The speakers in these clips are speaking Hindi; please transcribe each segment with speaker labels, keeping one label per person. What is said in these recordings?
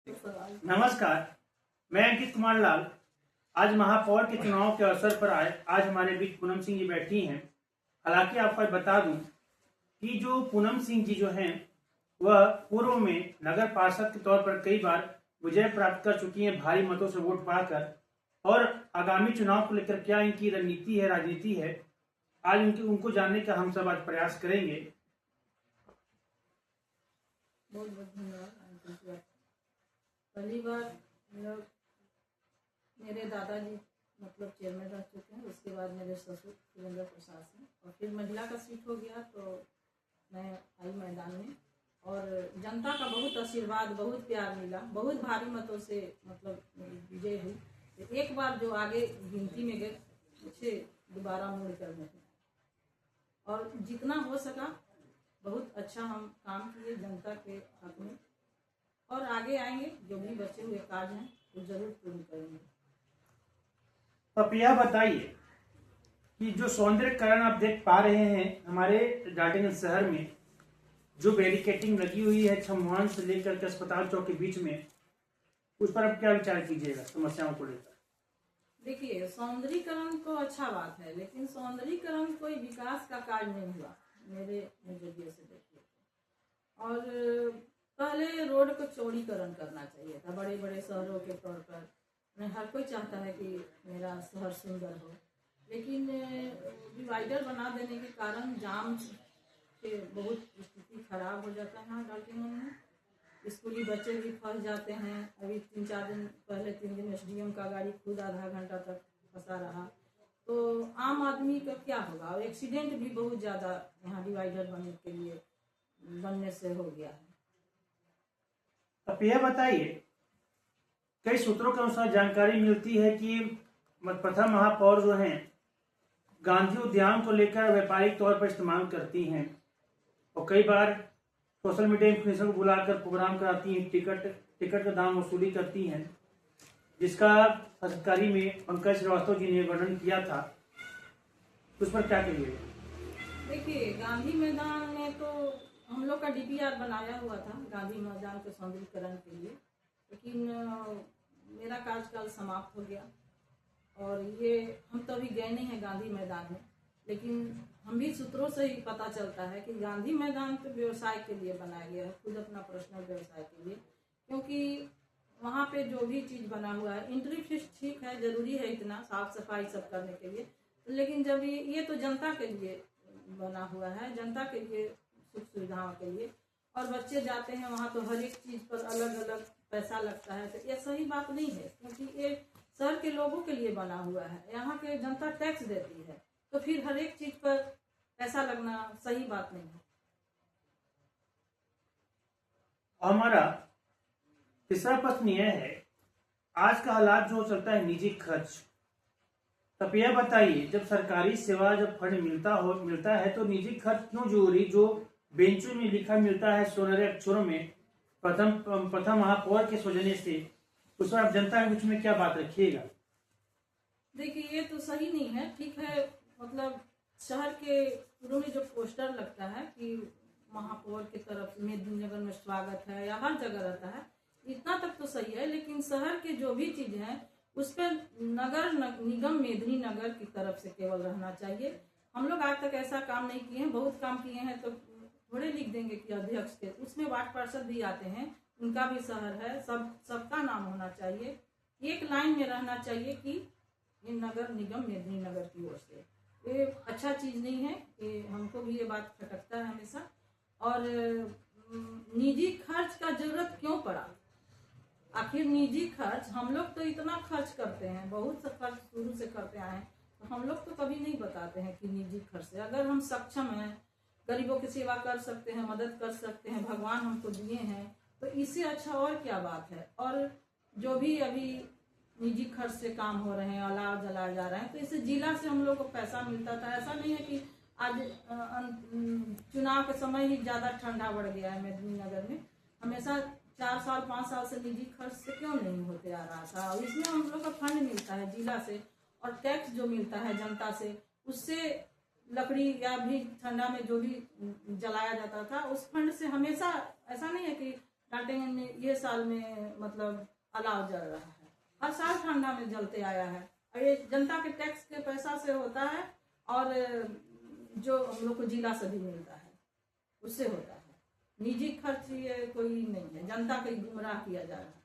Speaker 1: नमस्कार, मैं अंकित कुमार लाल। आज महापौर के चुनाव के अवसर पर आज हमारे बीच पूनम सिंह जी बैठी हैं। हालांकि आपको बता दूं कि जो पूनम सिंह जी जो हैं वह पूर्व में नगर पार्षद के तौर पर कई बार विजय प्राप्त कर चुकी हैं भारी मतों से वोट पाकर, और आगामी चुनाव को लेकर क्या इनकी रणनीति है, राजनीति है, आज उनको जानने का हम सब आज प्रयास करेंगे।
Speaker 2: बहुत बहुत धन्यवाद। पहली बार मेरे दादाजी मतलब चेयरमैन रह चुके हैं, उसके बाद मेरे ससुर सुरेंद्र प्रसाद सिंह, और फिर महिला का सीट हो गया तो मैं आई मैदान में, और जनता का बहुत आशीर्वाद, बहुत प्यार मिला, बहुत भारी मतों से मतलब विजय हुई। तो एक बार जो आगे गिनती में गए मुझे दोबारा मोड़ कर बैठे, और जितना हो सका बहुत अच्छा हम काम किए जनता के हक में, और आगे आएंगे। जो भी बचे हुए कार्य हैं वो जरूर पूर्ण करेंगे।
Speaker 1: अब यह बताइए कि जो सौंदर्यकरण आप देख पा रहे हैं हमारे डाल्टनगंज शहर में, जो बैरिकेटिंग लगी हुई है छम्मान से लेकर के अस्पताल चौक के बीच में, उस पर आप क्या विचार कीजिएगा समस्याओं को लेकर?
Speaker 2: देखिए, सौंदर्यीकरण तो अच्छा बात है, लेकिन सौंदर्यीकरण कोई विकास का कार्य नहीं हुआ मेरे नजरिए से। देखिए, और पहले रोड को चौड़ीकरण करना चाहिए था। बड़े बड़े शहरों के तौर पर हर कोई चाहता है कि मेरा शहर सुंदर हो, लेकिन डिवाइडर बना देने के कारण जाम के बहुत स्थिति खराब हो जाता है। यहाँ डाल्टनगंज में स्कूली बच्चे भी फंस जाते हैं। अभी 3-4 दिन पहले 3 दिन एसडीएम का गाड़ी खुद आधा घंटा तक फंसा रहा, तो आम आदमी का क्या होगा। और एक्सीडेंट भी बहुत ज़्यादा यहाँ डिवाइडर बनने से हो गया है।
Speaker 1: अब यह बताइए, कई सूत्रों के अनुसार जानकारी मिलती है कि प्रथम महापौर जो हैं गांधी उद्यान को लेकर व्यापारिक तौर पर इस्तेमाल करती हैं, और कई बार सोशल मीडिया इन्फ्लुएंसर को बुलाकर प्रोग्राम कराती हैं, टिकट का दाम वसूली करती हैं, जिसका सरकारी में पंकज श्रीवास्तव जी ने वर्णन किया था। उस पर क्या कहिए?
Speaker 2: देखिए, गांधी मैदान में तो हम लोग का डीपीआर बनाया हुआ था गांधी मैदान के सौंदर्यीकरण के लिए, लेकिन मेरा कार्यकाल समाप्त हो गया, और ये हम तो अभी गए नहीं हैं गांधी मैदान में। लेकिन हम भी सूत्रों से ही पता चलता है कि गांधी मैदान तो व्यवसाय के लिए बनाया गया है, खुद अपना पर्सनल व्यवसाय के लिए, क्योंकि वहाँ पे जो भी चीज़ बना हुआ है, एंट्री फीस ठीक है, जरूरी है इतना साफ सफाई सब करने के लिए, लेकिन जब ये तो जनता के लिए बना हुआ है, जनता के लिए सुख सुविधाओं के लिए, और बच्चे जाते हैं वहाँ तो हर एक चीज़ पर अलग अलग पैसा लगता है, तो ये सही बात नहीं है, क्योंकि ये शहर के लोगों के लिए बना हुआ है। यहाँ के जनता टैक्स देती है, तो फिर हर एक चीज पर पैसा लगना सही बात नहीं है।
Speaker 1: हमारा तीसरा प्रश्न यह है, आज का हालात जो चलता है निजी खर्च, तब यह बताइए, जब सरकारी सेवा जब फंड मिलता है तो निजी खर्च क्यों जरूरी? जो बेंचों में लिखा मिलता है सोनहरे अक्षरों में प्रथम महापौर के सौजन्य से, उस पर आप जनता के बीच में क्या बात रखिएगा?
Speaker 2: देखिए, ये तो सही नहीं है। ठीक है, मतलब शहर के शुरू में जो पोस्टर लगता है कि महापौर की तरफ मेदिनीनगर में स्वागत है, या हर जगह रहता है, इतना तक तो सही है, लेकिन शहर के जो भी चीज है उस पर नगर निगम मेदिनीनगर की तरफ से केवल रहना चाहिए। हम लोग आज तक ऐसा काम नहीं किए हैं, बहुत काम किए हैं, तो थोड़े लिख देंगे कि अध्यक्ष के, उसमें वार्ड पार्षद भी आते हैं, उनका भी शहर है, सबका नाम होना चाहिए, एक लाइन में रहना चाहिए कि ये नगर निगम मेदिनीनगर की ओर से। ये अच्छा चीज नहीं है, ये हमको भी ये बात खटकता है हमेशा। और निजी खर्च का जरूरत क्यों पड़ा? आखिर निजी खर्च, हम लोग तो इतना खर्च करते हैं, बहुत सा खर्च शुरू से करते आए हैं, तो हम लोग तो कभी नहीं बताते हैं कि निजी खर्च से अगर हम सक्षम हैं, गरीबों की सेवा कर सकते हैं, मदद कर सकते हैं, भगवान हमको दिए हैं, तो इससे अच्छा और क्या बात है। और जो भी अभी निजी खर्च से काम हो रहे हैं, अलाव जलाए जा रहे हैं, तो इससे जिला से हम लोग को पैसा मिलता था। ऐसा नहीं है कि आज चुनाव के समय ही ज्यादा ठंडा बढ़ गया है मेदिनीनगर में, हमेशा 4 साल 5 साल से निजी खर्च से क्यों नहीं होते आ रहा था। और इसमें हम लोग का फंड मिलता है जिला से, और टैक्स जो मिलता है जनता से, उससे लकड़ी या भी ठंडा में जो भी जलाया जाता था, उस फंड से हमेशा, ऐसा नहीं है कि काटेंगे में ये साल में मतलब अलाव जल रहा है, हर साल ठंडा में जलते आया है। और ये जनता के टैक्स के पैसा से होता है और जो हम लोग को जिला से भी मिलता है उससे होता है। निजी खर्च ये कोई नहीं है, जनता को गुमराह किया जा रहा है।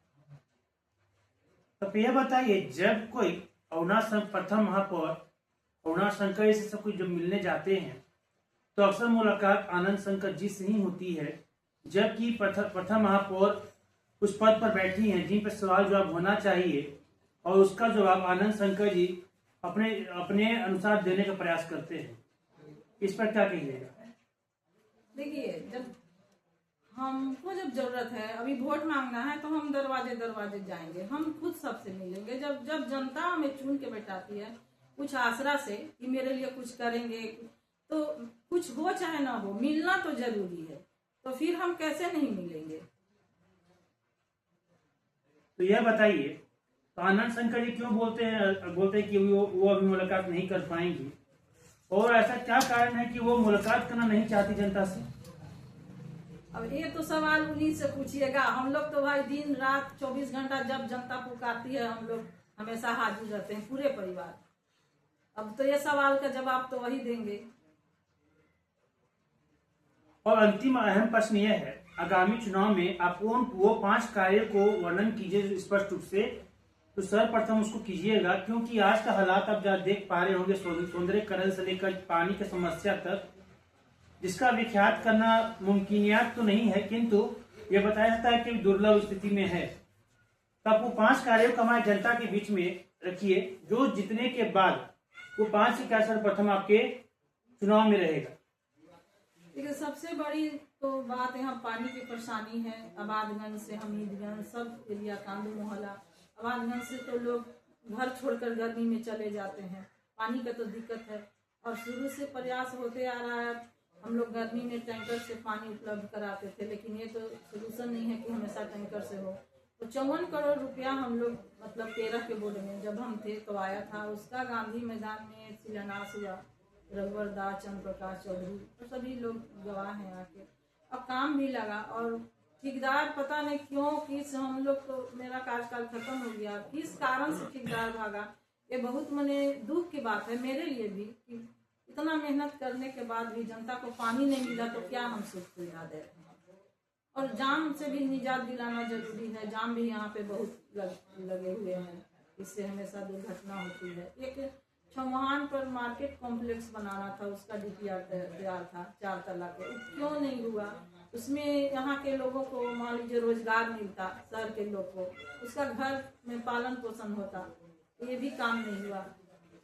Speaker 1: तो यह बताइए, जब कोई प्रथम महापौर अरुणा शंकर से सब कुछ जब मिलने जाते हैं तो अक्सर मुलाकात आनंद शंकर जी से ही होती है, जबकि प्रथम महापौर उस पद पर बैठी हैं जिन पर सवाल जवाब होना चाहिए और उसका जवाब आनंद शंकर जी अपने अपने अनुसार देने का प्रयास करते हैं। इस पर क्या कहिएगा?
Speaker 2: देखिए, जब हमको जब जरूरत है, अभी वोट मांगना है तो हम दरवाजे दरवाजे जाएंगे, हम खुद सबसे मिलेंगे। जब जब जनता हमें चुन के बैठाती है कुछ आसरा से कि मेरे लिए कुछ करेंगे, तो कुछ हो चाहे ना हो, मिलना तो जरूरी है, तो फिर हम कैसे नहीं मिलेंगे?
Speaker 1: तो यह बताइए, तो आनंद शंकर जी क्यों बोलते हैं कि वो अभी मुलाकात नहीं कर पाएंगी, और ऐसा क्या कारण है कि वो मुलाकात करना नहीं चाहती जनता से?
Speaker 2: अब ये तो सवाल उन्हीं से पूछिएगा। हम लोग तो भाई दिन रात 24 घंटा जब जनता पुकारती है हम लोग हमेशा हाजिर रहते हैं, पूरे परिवार। अब तो ये सवाल का जवाब तो वही देंगे।
Speaker 1: और अंतिम अहम प्रश्न यह है, आगामी चुनाव में आप वो 5 कार्य को वर्णन कीजिए स्पष्ट रूप से। तो सर्वप्रथम उसको कीजिएगा, क्योंकि आज का हालात आप जहाँ देख पा रहे होंगे, सौंदर्यकरण से लेकर पानी की समस्या तक, जिसका विख्यात करना मुमकिनियत तो नहीं है, किंतु यह बताया जाता है कि दुर्लभ स्थिति में है। तब वो 5 कार्यों को हमारे जनता के बीच में रखिए, जो जीतने के बाद वो 5 से क्या सर्वप्रथम आपके चुनाव में रहेगा।
Speaker 2: देखिए, सबसे बड़ी तो बात यहाँ पानी की परेशानी है। आबादगंज से हमीदगंज सब एरिया, कांदू मोहल्ला, आबादगंज से तो लोग घर छोड़कर गर्मी में चले जाते हैं। पानी का तो दिक्कत है और शुरू से प्रयास होते आ रहा है। हम लोग गर्मी में टैंकर से पानी उपलब्ध कराते थे, लेकिन ये तो सोल्यूशन नहीं है कि हमेशा टैंकर से हो। तो 54 करोड़ रुपया हम लोग मतलब 13 के बोर्ड में जब हम थे तो आया था, उसका गांधी मैदान में शिलान्यास हुआ। रघुवर दास, चंद्र प्रकाश चौधरी और सभी लोग गवाह हैं आके। अब काम भी लगा और ठेकेदार पता नहीं क्यों, किस हम लोग तो मेरा कार्यकाल खत्म हो गया, किस कारण से ठेकेदार भागा। ये बहुत मने दुख की बात है मेरे लिए भी कि इतना मेहनत करने के बाद भी जनता को पानी नहीं मिला तो क्या हम सुख सुविधा दे रहे हैं। और जाम से भी निजात दिलाना जरूरी है। जाम भी यहाँ पे बहुत लगे हुए हैं, इससे हमेशा दुर्घटना होती है। एक छवान पर मार्केट कॉम्प्लेक्स बनाना था, उसका डीपीआर तैयार था 4 तला के, क्यों नहीं हुआ? उसमें यहाँ के लोगों को मान लीजिए रोजगार मिलता, शहर के लोग को उसका घर में पालन पोषण होता, ये भी काम नहीं हुआ।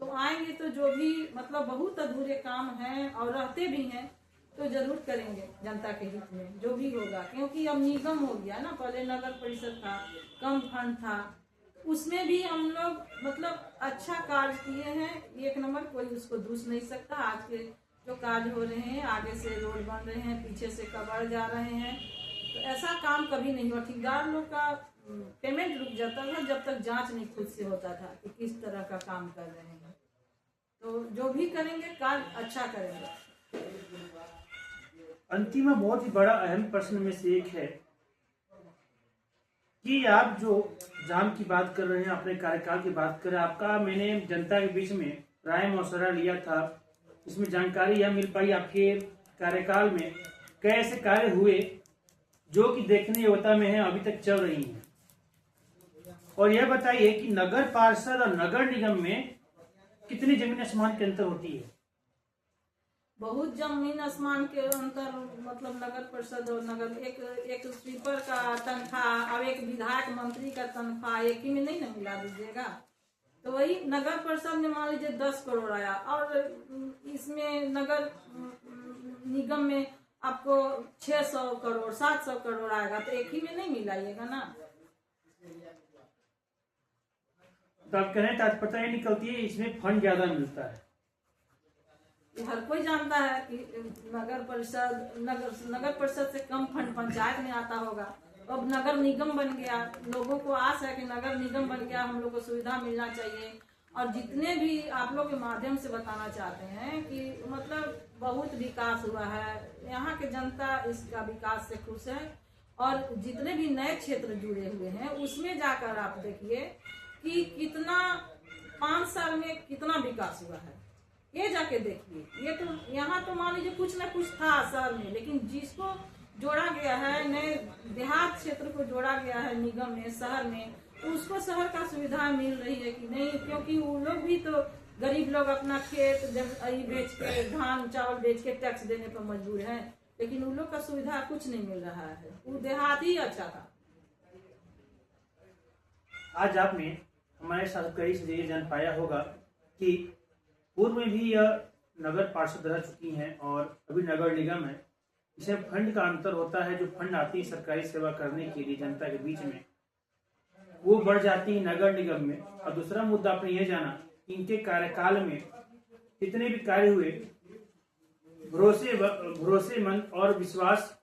Speaker 2: तो आएंगे तो जो भी मतलब बहुत अधूरे काम हैं और रहते भी हैं तो जरूर करेंगे जनता के हित में जो भी होगा। क्योंकि अब निगम हो गया ना, पहले नगर परिषद था, कम फंड था, उसमें भी हम लोग मतलब अच्छा कार्य किए हैं, 1 नंबर, कोई उसको दूस नहीं सकता। आज के जो कार्य हो रहे हैं, आगे से रोड बन रहे हैं, पीछे से कबाड़ जा रहे हैं, तो ऐसा काम कभी नहीं हुआ। ठेकेदार लोग का पेमेंट रुक जाता था जब तक जांच नहीं खुद से होता था कि किस तरह का काम कर रहे हैं। तो जो भी करेंगे कार्य अच्छा करेंगे।
Speaker 1: अंतिम में बहुत ही बड़ा अहम प्रश्न में से एक है कि आप जो जाम की बात कर रहे हैं, अपने कार्यकाल की बात कर रहे हैं, आपका मैंने जनता के बीच में राय मशवरा लिया था, इसमें जानकारी यह मिल पाई आपके कार्यकाल में कैसे कार्य हुए जो कि देखने योग्यता में है, अभी तक चल रही हैं। और यह बताइए कि नगर पार्षद और नगर निगम में कितनी जमीन आसमान के अंतर होती है?
Speaker 2: बहुत जमीन आसमान के अंतर, मतलब नगर परिषद और नगर, एक स्वीपर का तनख्वाह और एक विधायक मंत्री का तनख्वाह एक ही में नहीं ना मिला दीजिएगा। तो वही नगर परिषद में मान लीजिए 10 करोड़ आया और इसमें नगर निगम में आपको 600 करोड़ 700 करोड़ आएगा, तो एक ही में नहीं मिलाइएगा ना।
Speaker 1: तो आप कह रहे हैं तात्पर्य निकलती है इसमें फंड ज्यादा मिलता है।
Speaker 2: हर कोई जानता है कि नगर परिषद से कम फंड पंचायत में आता होगा। अब नगर निगम बन गया, लोगों को आस है कि नगर निगम बन गया, हम लोग को सुविधा मिलना चाहिए। और जितने भी आप लोग के माध्यम से बताना चाहते हैं कि मतलब बहुत विकास हुआ है, यहाँ के जनता इसका विकास से खुश है। और जितने भी नए क्षेत्र जुड़े हुए हैं उसमें जाकर आप देखिए कि कितना 5 साल में कितना विकास हुआ है। ये जाके देखिए। ये तो यहाँ तो मान लीजिए कुछ ना कुछ था शहर में, लेकिन जिसको जोड़ा गया है, नए देहात क्षेत्र को जोड़ा गया है निगम में, शहर में, तो उसको शहर का सुविधा मिल रही है कि नहीं? क्योंकि वो लोग भी तो, गरीब लोग अपना खेत बेच के, धान चावल बेच के टैक्स देने पर मजबूर है, लेकिन उन लोग का सुविधा कुछ नहीं मिल रहा है। वो देहात ही अच्छा था।
Speaker 1: आज आपने हमारे शासकरी से ये जान पाया होगा कि पूर्व में भी यह नगर पार्षद रह चुकी हैं और अभी नगर निगम है। इसमें फंड का अंतर होता है। जो फंड आती है सरकारी सेवा करने के लिए जनता के बीच में, वो बढ़ जाती है नगर निगम में। और दूसरा मुद्दा आपने ये जाना, इनके कार्यकाल में जितने भी कार्य हुए, भरोसेमंद और विश्वास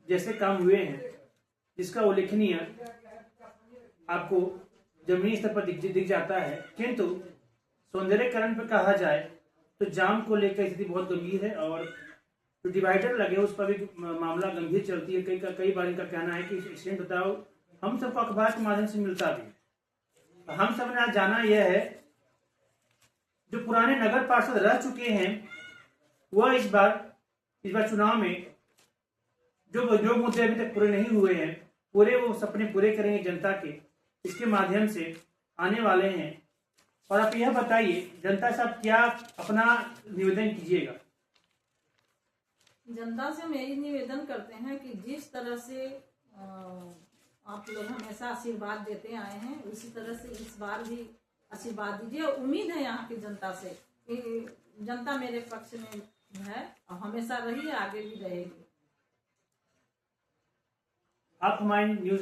Speaker 1: जैसे काम हुए हैं, जिसका उल्लेखनीय आपको जमीनी स्तर पर दिख जाता है। किंतु सौंदर्यकरण पर कहा जाए तो जाम को लेकर स्थिति बहुत गंभीर है और जो डिवाइडर लगे उस पर भी मामला गंभीर चलती है। कई बार इनका कहना है कि एक्सीडेंट होता है, हम सबको अखबार के माध्यम से मिलता भी। हम सब ने आज जाना यह है, जो पुराने नगर पार्षद रह चुके हैं वह इस बार चुनाव में जो मुद्दे अभी तक पूरे नहीं हुए हैं, वो सपने पूरे करेंगे जनता के, इसके माध्यम से आने वाले हैं। और आप यह बताइए जनता से आप क्या अपना निवेदन कीजिएगा?
Speaker 2: जनता से हम यही निवेदन करते हैं कि जिस तरह से आप लोग हमेशा आशीर्वाद देते आए हैं, उसी तरह से इस बार भी आशीर्वाद दीजिए। उम्मीद है यहाँ की जनता से कि जनता मेरे पक्ष में है और हमेशा रही, आगे भी रहेगी।
Speaker 1: आप हमारे न्यूज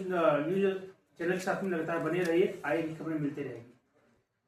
Speaker 1: चैनल के साथ में लगातार बने रहिए। आगे की खबरें मिलती रहेगी।